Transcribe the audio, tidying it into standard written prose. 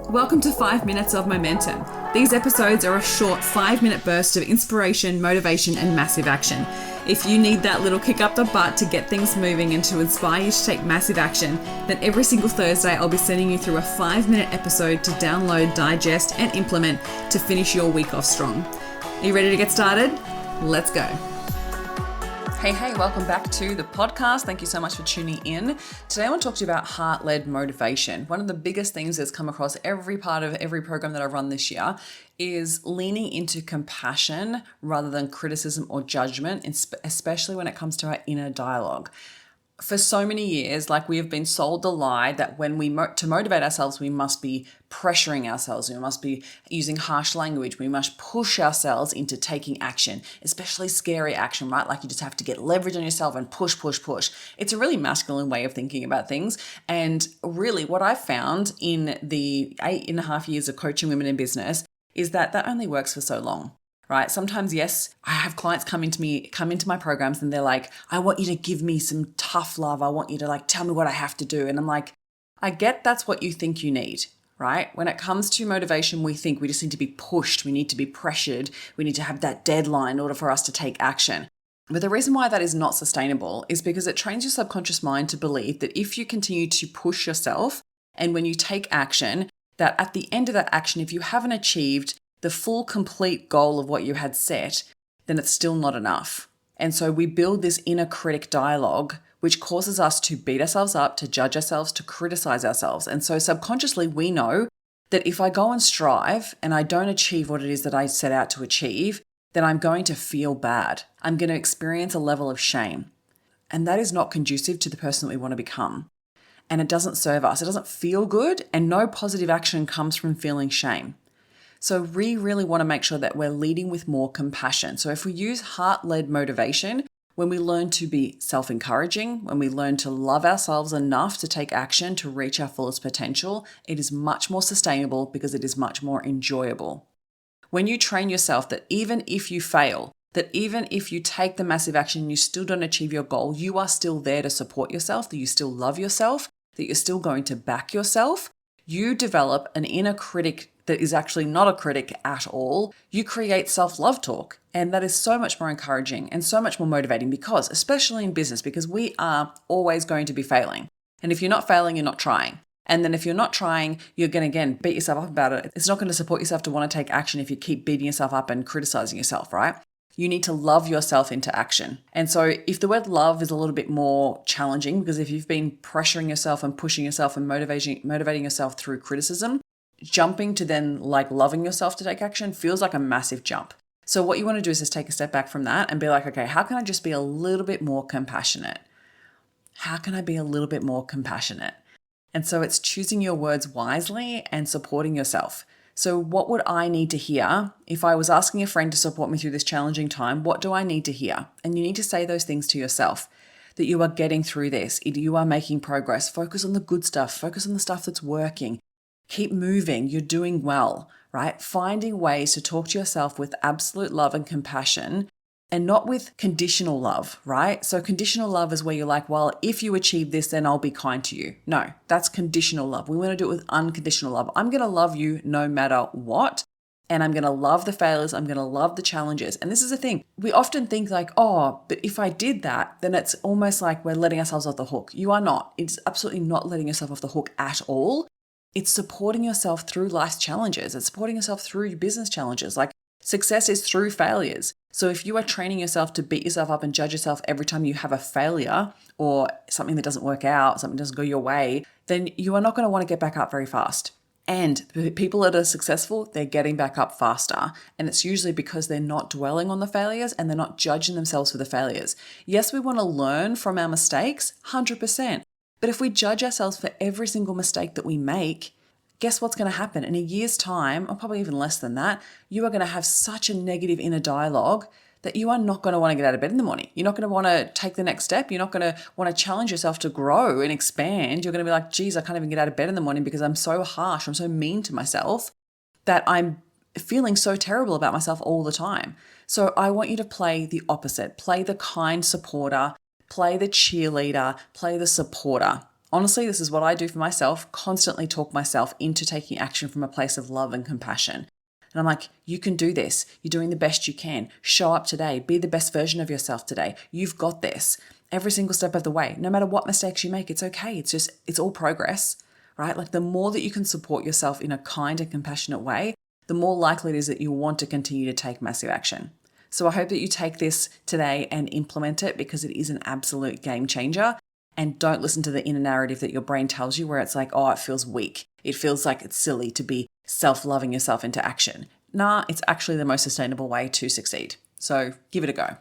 Welcome to 5 Minutes of Momentum. These episodes are a short 5-minute burst of inspiration, motivation, and massive action. If you need that little kick up the butt to get things moving and to inspire you to take massive action, then every single Thursday I'll be sending you through a 5-minute episode to download, digest, and implement to finish your week off strong. Are you ready to get started? Let's go. Hey, welcome back to the podcast. Thank you so much for tuning in. Today I want to talk to you about heart-led motivation. One of the biggest things that's come across every part of every program that I've run this year is leaning into compassion rather than criticism or judgment, especially when it comes to our inner dialogue. For so many years, we have been sold the lie that when to motivate ourselves, we must be pressuring ourselves. We must be using harsh language. We must push ourselves into taking action, especially scary action, right? Like you just have to get leverage on yourself and push. It's a really masculine way of thinking about things. And really what I've found in the 8.5 years of coaching women in business is that only works for so long. Right? Sometimes, yes, I have clients come into my programs and they're like, I want you to give me some tough love. I want you to tell me what I have to do. And I'm like, I get that's what you think you need, right? When it comes to motivation, we think we just need to be pushed. We need to be pressured. We need to have that deadline in order for us to take action. But the reason why that is not sustainable is because it trains your subconscious mind to believe that if you continue to push yourself and when you take action, that at the end of that action, if you haven't achieved the full, complete goal of what you had set, then it's still not enough. And so we build this inner critic dialogue, which causes us to beat ourselves up, to judge ourselves, to criticize ourselves. And so subconsciously, we know that if I go and strive and I don't achieve what it is that I set out to achieve, then I'm going to feel bad. I'm going to experience a level of shame. And that is not conducive to the person that we want to become. And it doesn't serve us. It doesn't feel good. And no positive action comes from feeling shame. So we really want to make sure that we're leading with more compassion. So if we use heart-led motivation, when we learn to be self-encouraging, when we learn to love ourselves enough to take action to reach our fullest potential, it is much more sustainable because it is much more enjoyable. When you train yourself that even if you fail, that even if you take the massive action and you still don't achieve your goal, you are still there to support yourself, that you still love yourself, that you're still going to back yourself, you develop an inner critic that is actually not a critic at all. You create self-love talk. And that is so much more encouraging and so much more motivating because, especially in business, because we are always going to be failing. And if you're not failing, you're not trying. And then if you're not trying, you're going to, again, beat yourself up about it. It's not going to support yourself to want to take action if you keep beating yourself up and criticizing yourself, right? You need to love yourself into action. And so if the word love is a little bit more challenging, because if you've been pressuring yourself and pushing yourself and motivating yourself through criticism, jumping to then loving yourself to take action feels like a massive jump. So what you want to do is just take a step back from that and be like, okay, how can I just be a little bit more compassionate? How can I be a little bit more compassionate? And so it's choosing your words wisely and supporting yourself. So what would I need to hear if I was asking a friend to support me through this challenging time? What do I need to hear? And you need to say those things to yourself, that you are getting through this, you are making progress. Focus on the good stuff. Focus on the stuff that's working. Keep moving. You're doing well, right? Finding ways to talk to yourself with absolute love and compassion and not with conditional love, right? So conditional love is where you're like, well, if you achieve this, then I'll be kind to you. No, that's conditional love. We want to do it with unconditional love. I'm going to love you no matter what. And I'm going to love the failures. I'm going to love the challenges. And this is the thing. We often think but if I did that, then it's almost like we're letting ourselves off the hook. You are not. It's absolutely not letting yourself off the hook at all. It's supporting yourself through life's challenges. It's supporting yourself through your business challenges. Success is through failures. So if you are training yourself to beat yourself up and judge yourself every time you have a failure or something that doesn't work out, something doesn't go your way, then you are not going to want to get back up very fast. And the people that are successful, they're getting back up faster. And it's usually because they're not dwelling on the failures and they're not judging themselves for the failures. Yes, we want to learn from our mistakes, 100%. But if we judge ourselves for every single mistake that we make, guess what's going to happen? In a year's time, or probably even less than that, you are going to have such a negative inner dialogue that you are not going to want to get out of bed in the morning. You're not going to want to take the next step. You're not going to want to challenge yourself to grow and expand. You're going to be like, geez, I can't even get out of bed in the morning because I'm so harsh. I'm so mean to myself that I'm feeling so terrible about myself all the time. So I want you to play the opposite. Play the kind supporter. Play the cheerleader, play the supporter. Honestly, this is what I do for myself, constantly talk myself into taking action from a place of love and compassion. And I'm like, you can do this. You're doing the best you can. Show up today. Be the best version of yourself today. You've got this every single step of the way. No matter what mistakes you make, it's okay. It's all progress, right? Like the more that you can support yourself in a kind and compassionate way, the more likely it is that you'll want to continue to take massive action. So I hope that you take this today and implement it, because it is an absolute game changer. And don't listen to the inner narrative that your brain tells you where it's like, oh, it feels weak. It feels like it's silly to be self-loving yourself into action. Nah, it's actually the most sustainable way to succeed. So give it a go.